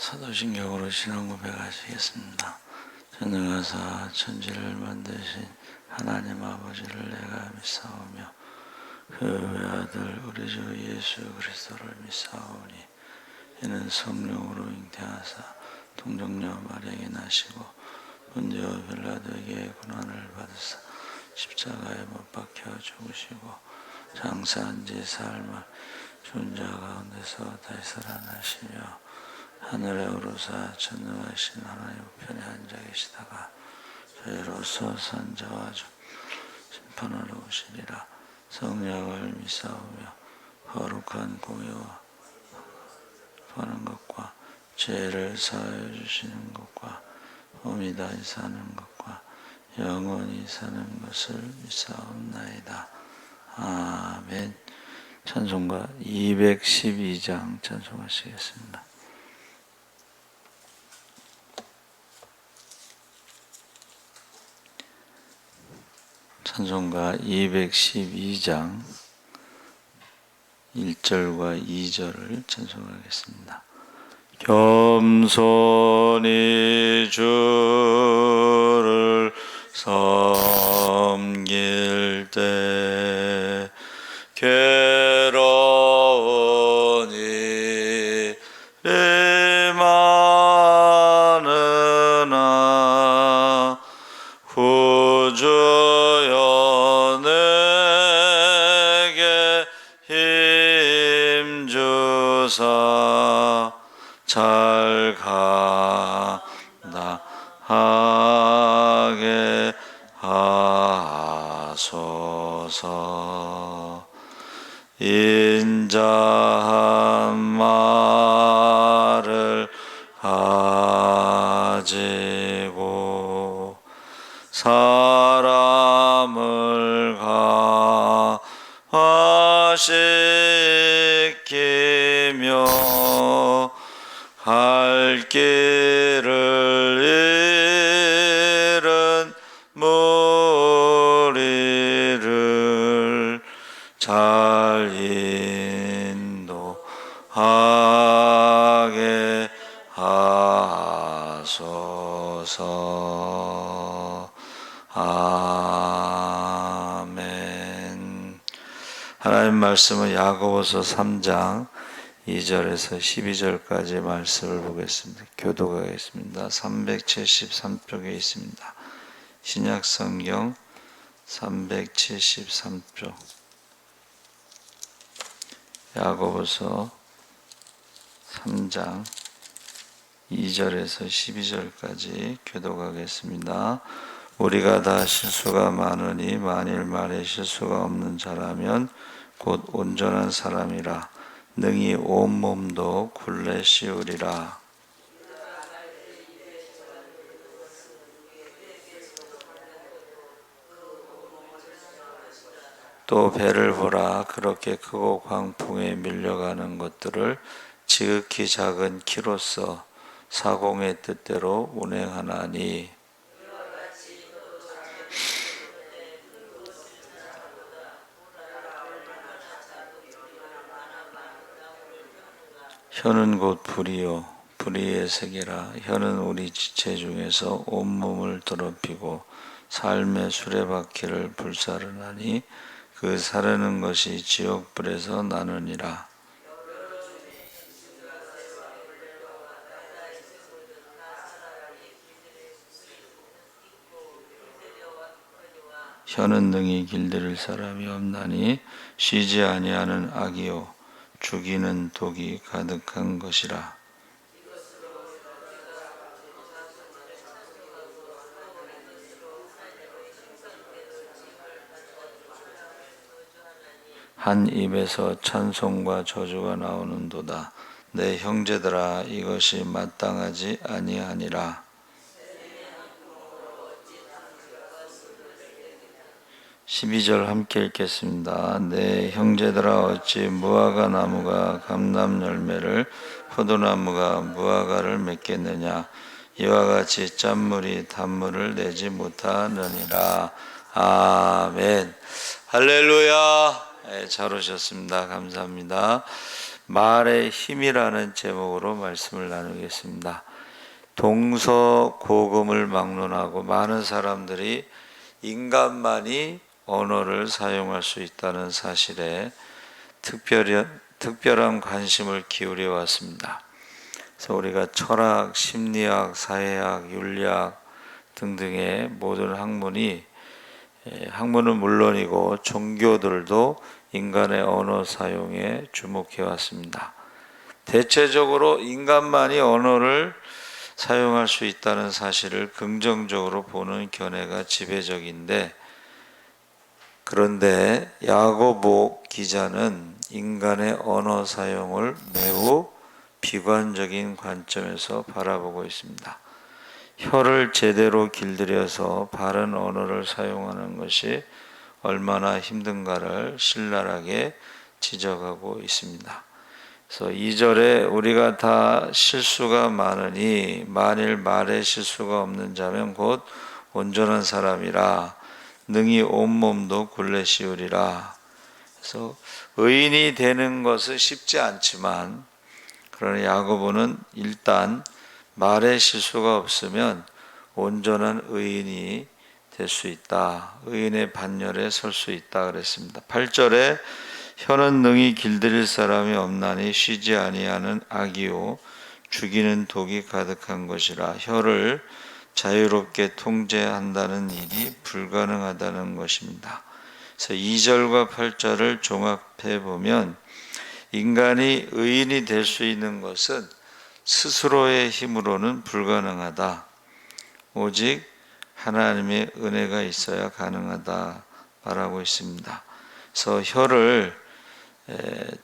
사도신경으로 신앙 고백하시겠습니다. 전능하사 천지를 만드신 하나님 아버지를 내가 믿사오며 그 외아들 우리 주 예수 그리스도를 믿사오니 이는 성령으로 잉태하사 동정녀 마리아에게 나시고 본디오 빌라도에게 고난을 받으사 십자가에 못 박혀 죽으시고 장사한 지 사흘 만 죽은 자 가운데서 다시 살아나시며 하늘에 오르사 전능하신 하나님 우편에 앉아 계시다가 저희로서 산자와 심판하러 오시리라. 성령을 믿사오며 거룩한 공의와 하는 것과 죄를 사하여 주시는 것과 몸이 다시 사는 것과 영원히 사는 것을 믿사옵나이다. 아멘. 찬송가 212장 찬송하시겠습니다. 찬송가 212장 1절과 2절을 찬송하겠습니다. 겸손히 주를 섬길 때 괴로운 일이 많으나 구주여 내게 힘주사 잘 감당하게 하소서. 인자한 말을 가지고 사람을 강화시키며 갈 길을 잃은 무리를 잘 인도하게 하소서. 아멘. 하나님 말씀은 야고보서 3장 2절에서 12절까지 말씀을 보겠습니다. 교독하겠습니다. 373쪽에 있습니다. 신약성경 373쪽 야고보서 3장 2절에서 12절까지 교독하겠습니다. 우리가 다 실수가 많으니 만일 말에 실수가 없는 자라면 곧 온전한 사람이라 능히 온몸도 굴레 씌우리라. 또 배를 보라. 그렇게 크고 광풍에 밀려가는 것들을 지극히 작은 키로서 사공의 뜻대로 운행하나니 혀는 곧 불이요 불의의 세계라. 혀는 우리 지체 중에서 온몸을 더럽히고 삶의 수레바퀴를 불사르나니 그 사르는 것이 지옥불에서 나느니라. 혀는 능히 길들일 사람이 없나니 쉬지 아니하는 악이요 죽이는 독이 가득한 것이라. 한 입에서 찬송과 저주가 나오는도다. 내 형제들아 이것이 마땅하지 아니하니라. 12절 함께 읽겠습니다. 내 형제들아 어찌 무화과 나무가 감람 열매를 포도나무가 무화과를 맺겠느냐. 이와 같이 짠물이 단물을 내지 못하느니라. 아멘. 할렐루야. 잘 오셨습니다. 감사합니다. 말의 힘이라는 제목으로 말씀을 나누겠습니다. 동서고금을 막론하고 많은 사람들이 인간만이 언어를 사용할 수 있다는 사실에 특별한 관심을 기울여 왔습니다. 그래서 우리가 철학, 심리학, 사회학, 윤리학 등등의 모든 학문은 물론이고 종교들도 인간의 언어 사용에 주목해 왔습니다. 대체적으로 인간만이 언어를 사용할 수 있다는 사실을 긍정적으로 보는 견해가 지배적인데, 그런데 야고보 기자는 인간의 언어 사용을 매우 비관적인 관점에서 바라보고 있습니다. 혀를 제대로 길들여서 바른 언어를 사용하는 것이 얼마나 힘든가를 신랄하게 지적하고 있습니다. 그래서 2절에 우리가 다 실수가 많으니 만일 말에 실수가 없는 자면 곧 온전한 사람이라 능히 온몸도 굴레 씌우리라. 그래서 의인이 되는 것은 쉽지 않지만, 그러나 야고보는 일단 말에 실수가 없으면 온전한 의인이 될 수 있다. 의인의 반열에 설 수 있다 그랬습니다. 8절에 혀는 능히 길들일 사람이 없나니 쉬지 아니하는 악이요 죽이는 독이 가득한 것이라. 혀를 자유롭게 통제한다는 일이 불가능하다는 것입니다. 그래서 2절과 8절을 종합해 보면 인간이 의인이 될 수 있는 것은 스스로의 힘으로는 불가능하다. 오직 하나님의 은혜가 있어야 가능하다 말하고 있습니다. 그래서 혀를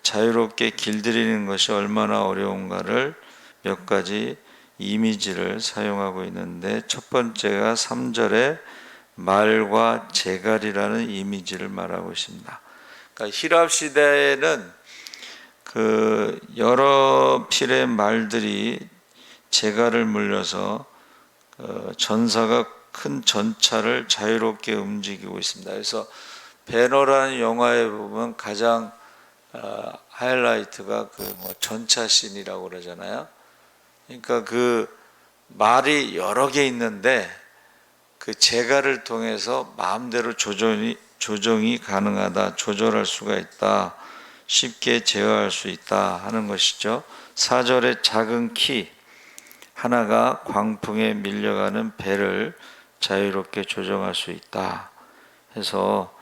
자유롭게 길들이는 것이 얼마나 어려운가를 몇 가지 이미지를 사용하고 있는데, 첫 번째가 3절에 말과 재갈이라는 이미지를 말하고 있습니다. 그러니까 히랍 시대에는 여러 필의 말들이 재갈을 물려서 전사가 큰 전차를 자유롭게 움직이고 있습니다. 그래서 배너라는 영화에 보면 가장 하이라이트가 전차 씬이라고 그러잖아요. 그러니까 그 말이 여러 개 있는데 그 재갈을 통해서 마음대로 조정이 가능하다, 조절할 수가 있다, 쉽게 제어할 수 있다 하는 것이죠. 4절에 작은 키 하나가 광풍에 밀려가는 배를 자유롭게 조정할 수 있다 해서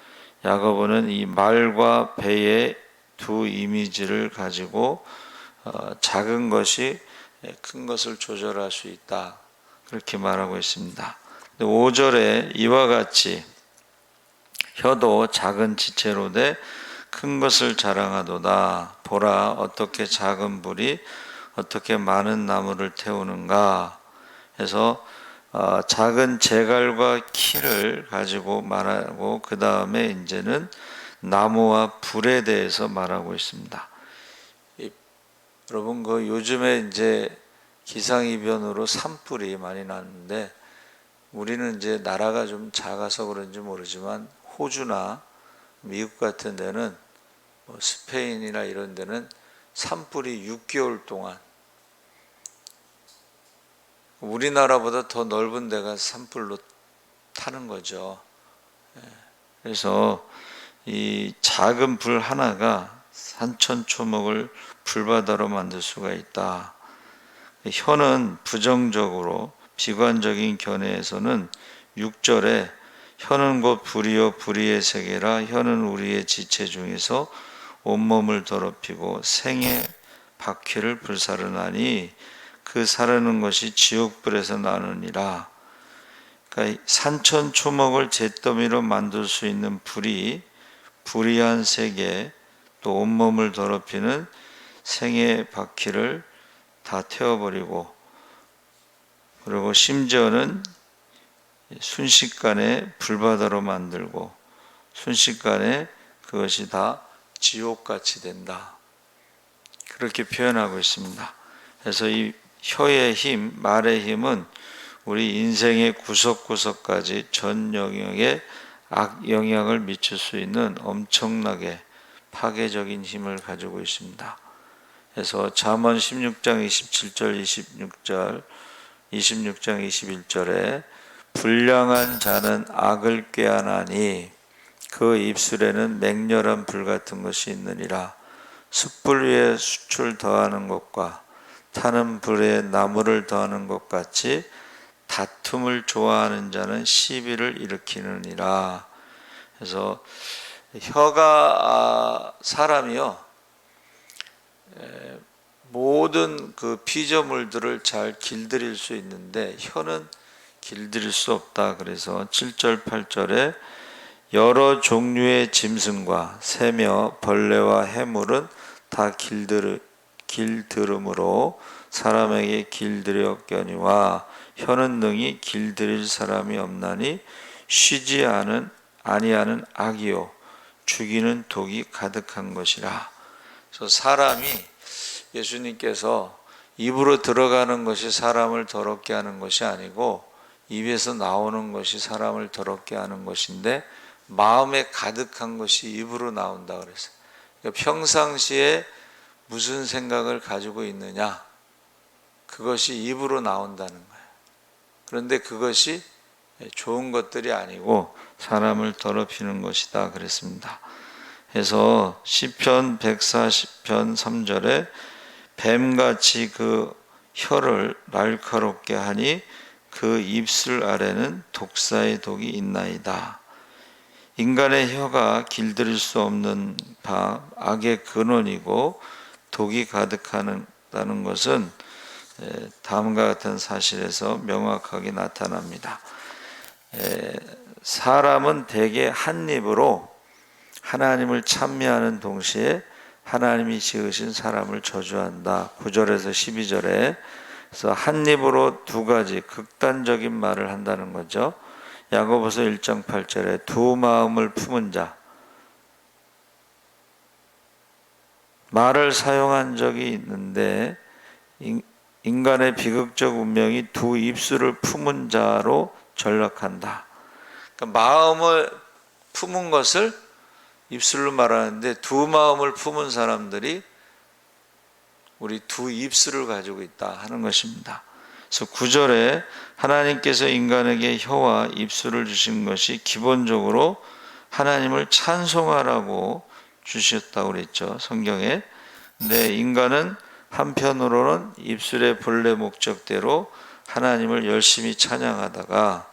야고보는 이 말과 배의 두 이미지를 가지고 작은 것이 큰 것을 조절할 수 있다 그렇게 말하고 있습니다. 5절에 이와 같이 혀도 작은 지체로 돼 큰 것을 자랑하도다. 보라 어떻게 작은 불이 어떻게 많은 나무를 태우는가 해서 작은 재갈과 키를 가지고 말하고, 그 다음에 이제는 나무와 불에 대해서 말하고 있습니다. 여러분 요즘에 이제 기상이변으로 산불이 많이 나는데, 우리는 이제 나라가 좀 작아서 그런지 모르지만 호주나 미국 같은 데는 스페인이나 이런 데는 산불이 6개월 동안, 우리나라보다 더 넓은 데가 산불로 타는 거죠. 그래서 이 작은 불 하나가 산천초목을 불바다로 만들 수가 있다. 혀는 부정적으로 비관적인 견해에서는 6절에 혀는 곧 불이요 불의의 세계라. 혀는 우리의 지체 중에서 온몸을 더럽히고 생의 바퀴를 불사르나니 그 사르는 것이 지옥불에서 나느니라. 그러니까 산천초목을 잿더미로 만들 수 있는 불이 불의한 세계, 또 온몸을 더럽히는 생의 바퀴를 다 태워버리고, 그리고 심지어는 순식간에 불바다로 만들고 순식간에 그것이 다 지옥같이 된다 그렇게 표현하고 있습니다. 그래서 이 혀의 힘, 말의 힘은 우리 인생의 구석구석까지 전 영역에 악영향을 미칠 수 있는 엄청나게 파괴적인 힘을 가지고 있습니다. 해서 잠언 16장 27절 26장 21절에 불량한 자는 악을 꾀하나니 그 입술에는 맹렬한 불 같은 것이 있느니라. 숯불 위에 숯을 더하는 것과 타는 불에 나무를 더하는 것 같이 다툼을 좋아하는 자는 시비를 일으키느니라. 그래서 혀가 사람이요 모든 그 피조물들을 잘 길들일 수 있는데 혀는 길들일 수 없다. 그래서 7절 8절에 여러 종류의 짐승과 새며 벌레와 해물은 다 길들음으로 사람에게 길들였거니와 혀는 능히 길들일 사람이 없나니 쉬지 아니하는 악이요 죽이는 독이 가득한 것이라. 그래서 사람이 예수님께서 입으로 들어가는 것이 사람을 더럽게 하는 것이 아니고 입에서 나오는 것이 사람을 더럽게 하는 것인데 마음에 가득한 것이 입으로 나온다 그랬어요. 그러니까 평상시에 무슨 생각을 가지고 있느냐 그것이 입으로 나온다는 거예요. 그런데 그것이 좋은 것들이 아니고 사람을 더럽히는 것이다 그랬습니다. 그래서 시편 140편 3절에 뱀같이 그 혀를 날카롭게 하니 그 입술 아래는 독사의 독이 있나이다. 인간의 혀가 길들일 수 없는 바 악의 근원이고 독이 가득하다는 것은 다음과 같은 사실에서 명확하게 나타납니다. 사람은 대개 한 입으로 하나님을 찬미하는 동시에 하나님이 지으신 사람을 저주한다. 9절에서 12절에 그래서 한 입으로 두 가지 극단적인 말을 한다는 거죠. 야고보서 1장 8절에 두 마음을 품은 자, 말을 사용한 적이 있는데 인간의 비극적 운명이 두 입술을 품은 자로 전락한다. 그러니까 마음을 품은 것을 입술로 말하는데 두 마음을 품은 사람들이 우리 두 입술을 가지고 있다 하는 것입니다. 그래서 9절에 하나님께서 인간에게 혀와 입술을 주신 것이 기본적으로 하나님을 찬송하라고 주셨다고 그랬죠, 성경에. 근데 인간은 한편으로는 입술의 본래 목적대로 하나님을 열심히 찬양하다가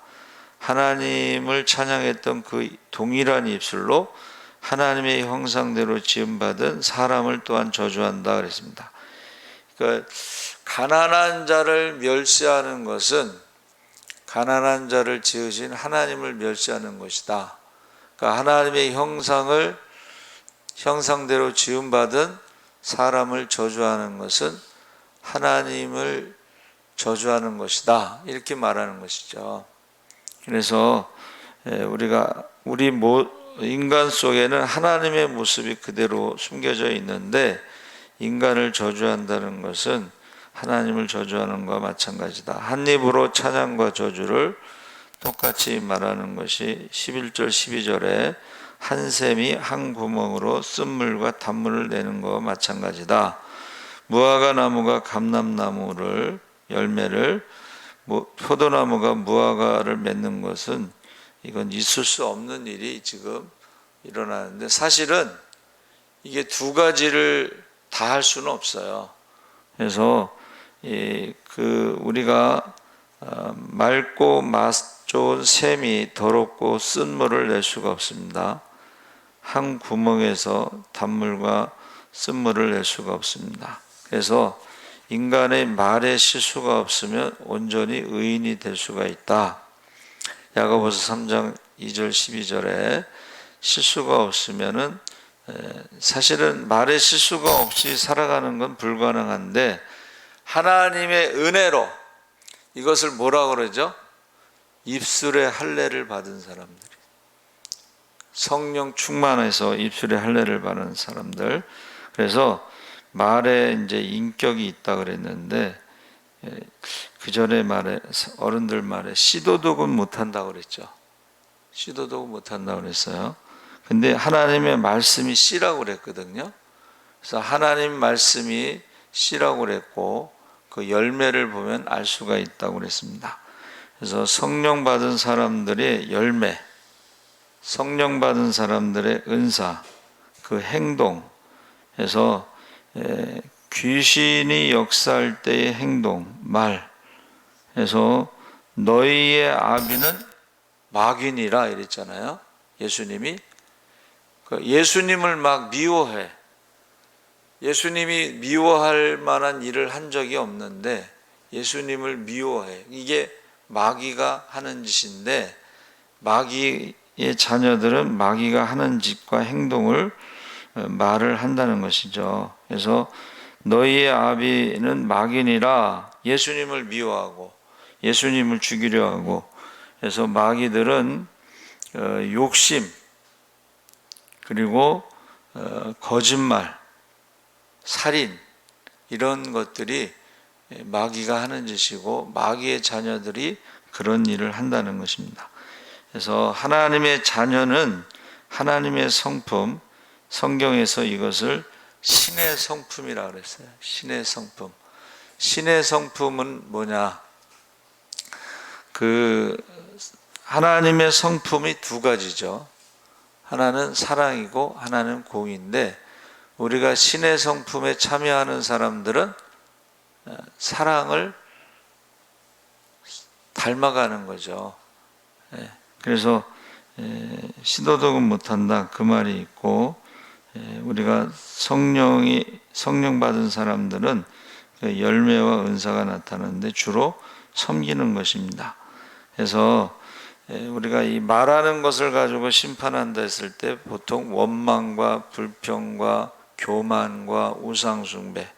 하나님을 찬양했던 그 동일한 입술로 하나님의 형상대로 지음받은 사람을 또한 저주한다 그랬습니다. 그러니까 가난한 자를 멸시하는 것은 가난한 자를 지으신 하나님을 멸시하는 것이다. 그러니까 하나님의 형상대로 지음받은 사람을 저주하는 것은 하나님을 저주하는 것이다. 이렇게 말하는 것이죠. 그래서 우리 인간 속에는 하나님의 모습이 그대로 숨겨져 있는데 인간을 저주한다는 것은 하나님을 저주하는 것과 마찬가지다. 한 입으로 찬양과 저주를 똑같이 말하는 것이 11절 12절에 한 샘이 한 구멍으로 쓴물과 단물을 내는 것과 마찬가지다. 무화과 나무가 감람나무를 열매를 포도나무가 무화과를 맺는 것은 이건 있을 수 없는 일이 지금 일어나는데 사실은 이게 두 가지를 다 할 수는 없어요. 그래서 우리가 맑고 맛 좋은 샘이 더럽고 쓴물을 낼 수가 없습니다. 한 구멍에서 단물과 쓴물을 낼 수가 없습니다. 그래서 인간의 말에 실수가 없으면 온전히 의인이 될 수가 있다. 야고보서 3장 2절 12절에 실수가 없으면은 사실은 말에 실수가 없이 살아가는 건 불가능한데 하나님의 은혜로 이것을 뭐라고 그러죠? 입술의 할례를 받은 사람들이 성령 충만해서 입술의 할례를 받은 사람들. 그래서 말에 이제 인격이 있다 그랬는데 그 전에 말에 어른들 말에 씨도독은 못한다고 그랬죠. 씨도독은 못한다고 그랬어요. 근데 하나님의 말씀이 씨라고 그랬거든요. 그래서 하나님 말씀이 씨라고 그랬고 그 열매를 보면 알 수가 있다고 그랬습니다. 그래서 성령 받은 사람들의 열매, 성령 받은 사람들의 은사, 그 행동에서 귀신이 역사할 때의 행동, 말에서 너희의 아비는 마귀니라 이랬잖아요. 예수님이 예수님을 막 미워해. 예수님이 미워할 만한 일을 한 적이 없는데 예수님을 미워해. 이게 마귀가 하는 짓인데 마귀의 자녀들은 마귀가 하는 짓과 행동을 말을 한다는 것이죠. 그래서 너희의 아비는 마귀니라 예수님을 미워하고 예수님을 죽이려 하고, 그래서 마귀들은 욕심 그리고 거짓말, 살인 이런 것들이 마귀가 하는 짓이고 마귀의 자녀들이 그런 일을 한다는 것입니다. 그래서 하나님의 자녀는 하나님의 성품, 성경에서 이것을 신의 성품이라고 그랬어요. 신의 성품. 신의 성품은 뭐냐? 하나님의 성품이 두 가지죠. 하나는 사랑이고 하나는 공의인데 우리가 신의 성품에 참여하는 사람들은 사랑을 닮아가는 거죠. 그래서 시도덕은 못한다 그 말이 있고, 우리가 성령 받은 사람들은 열매와 은사가 나타나는데 주로 섬기는 것입니다. 그래서 우리가 이 말하는 것을 가지고 심판한다 했을 때 보통 원망과 불평과 교만과 우상숭배,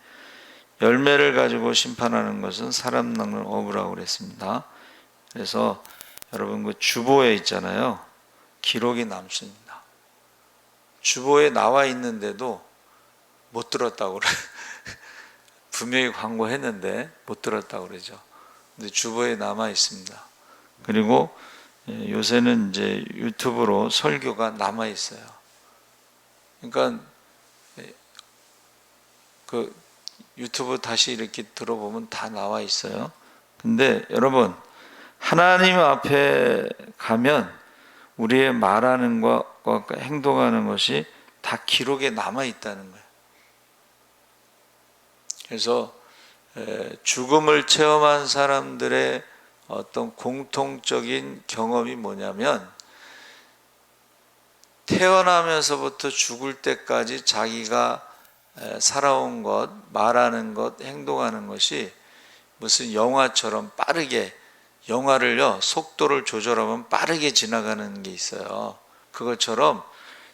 열매를 가지고 심판하는 것은 사람 낚는 어부라고 그랬습니다. 그래서 여러분 그 주보에 있잖아요. 기록이 남습니다. 주보에 나와 있는데도 못 들었다고 그래. 분명히 광고했는데 못 들었다고 그러죠. 근데 주보에 남아 있습니다. 그리고 요새는 이제 유튜브로 설교가 남아 있어요. 그러니까 그 유튜브 다시 이렇게 들어보면 다 나와 있어요. 근데 여러분 하나님 앞에 가면 우리의 말하는 것과 행동하는 것이 다 기록에 남아 있다는 거예요. 그래서 죽음을 체험한 사람들의 어떤 공통적인 경험이 뭐냐면 태어나면서부터 죽을 때까지 자기가 살아온 것, 말하는 것, 행동하는 것이 무슨 영화처럼 빠르게, 영화를요 속도를 조절하면 빠르게 지나가는 게 있어요. 그것처럼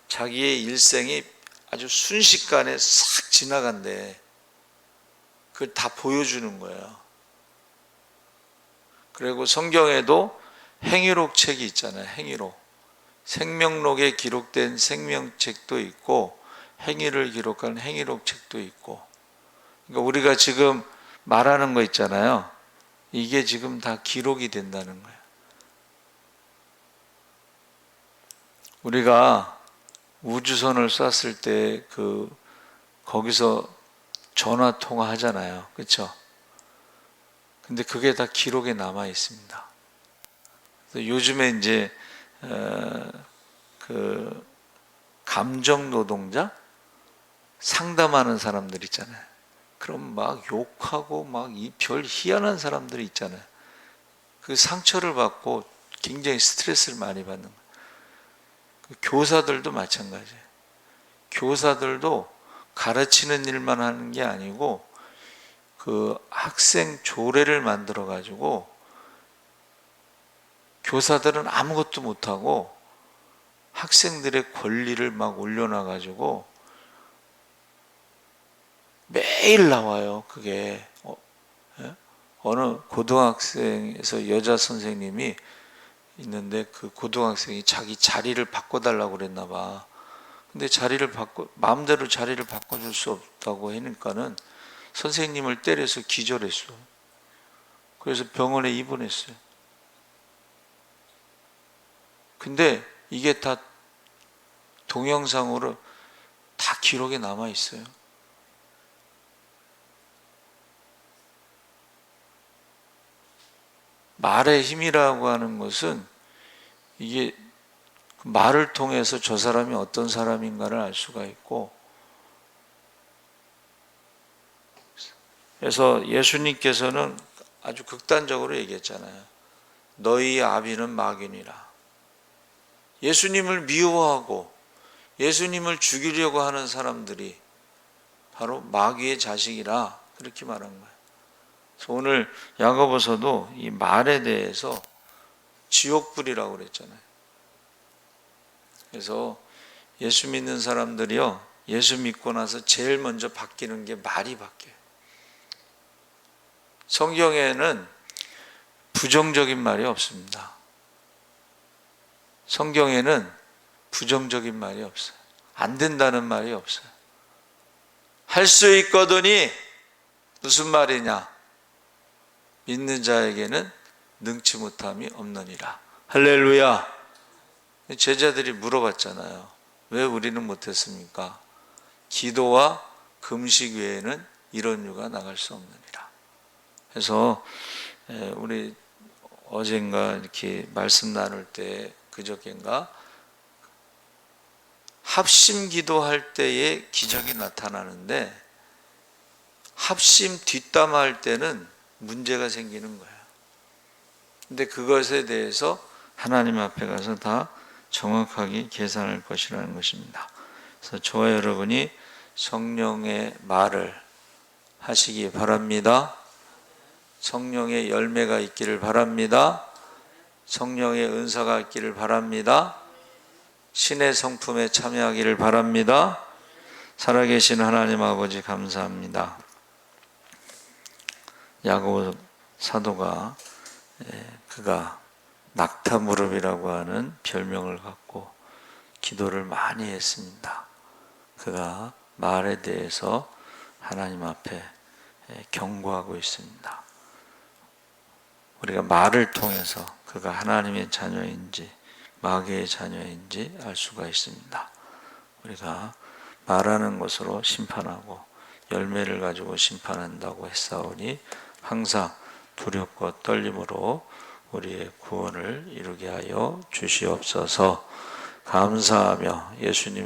자기의 일생이 아주 순식간에 싹 지나간대. 그걸 다 보여주는 거예요. 그리고 성경에도 행위록 책이 있잖아요. 행위록. 생명록에 기록된 생명책도 있고 행위를 기록한 행위록 책도 있고, 그러니까 우리가 지금 말하는 거 있잖아요. 이게 지금 다 기록이 된다는 거예요. 우리가 우주선을 쐈을 때 거기서 전화 통화하잖아요. 그렇죠? 근데 그게 다 기록에 남아 있습니다. 요즘에 이제 감정 노동자 상담하는 사람들 있잖아요. 그럼 막 욕하고 막 이 별 희한한 사람들이 있잖아요. 그 상처를 받고 굉장히 스트레스를 많이 받는 거예요. 교사들도 마찬가지예요. 교사들도 가르치는 일만 하는 게 아니고 그 학생 조례를 만들어 가지고 교사들은 아무것도 못하고 학생들의 권리를 막 올려놔 가지고 매일 나와요. 그게 어느 고등학생에서 여자 선생님이 있는데 그 고등학생이 자기 자리를 바꿔달라고 그랬나 봐. 근데 마음대로 자리를 바꿔줄 수 없다고 하니까는 선생님을 때려서 기절했어. 그래서 병원에 입원했어요. 근데 이게 다 동영상으로 다 기록에 남아 있어요. 말의 힘이라고 하는 것은 이게 말을 통해서 저 사람이 어떤 사람인가를 알 수가 있고, 그래서 예수님께서는 아주 극단적으로 얘기했잖아요. 너희 아비는 마귀니라. 예수님을 미워하고 예수님을 죽이려고 하는 사람들이 바로 마귀의 자식이라, 그렇게 말한 거예요. 그래서 오늘 야고보서도 이 말에 대해서 지옥불이라고 그랬잖아요. 그래서 예수 믿는 사람들이요, 예수 믿고 나서 제일 먼저 바뀌는 게 말이 바뀌어요. 성경에는 부정적인 말이 없습니다. 성경에는 부정적인 말이 없어요. 안 된다는 말이 없어요. 할 수 있거든이 무슨 말이냐? 믿는 자에게는 능치 못함이 없느니라. 할렐루야. 제자들이 물어봤잖아요. 왜 우리는 못했습니까? 기도와 금식 외에는 이런 유가 나갈 수 없느니라. 그래서 우리 어젠가 이렇게 말씀 나눌 때, 그저께인가, 합심 기도할 때에 기적이 나타나는데 합심 뒷담화할 때는 문제가 생기는 거예요. 근데 그것에 대해서 하나님 앞에 가서 다 정확하게 계산할 것이라는 것입니다. 그래서 저와 여러분이 성령의 말을 하시기 바랍니다. 성령의 열매가 있기를 바랍니다. 성령의 은사가 있기를 바랍니다. 신의 성품에 참여하기를 바랍니다. 살아계신 하나님 아버지 감사합니다. 야고보 사도가 그가 낙타무릎이라고 하는 별명을 갖고 기도를 많이 했습니다. 그가 말에 대해서 하나님 앞에 경고하고 있습니다. 우리가 말을 통해서 그가 하나님의 자녀인지 마귀의 자녀인지 알 수가 있습니다. 우리가 말하는 것으로 심판하고 열매를 가지고 심판한다고 했사오니 항상 두렵고 떨림으로 우리의 구원을 이루게 하여 주시옵소서. 감사하며 예수님의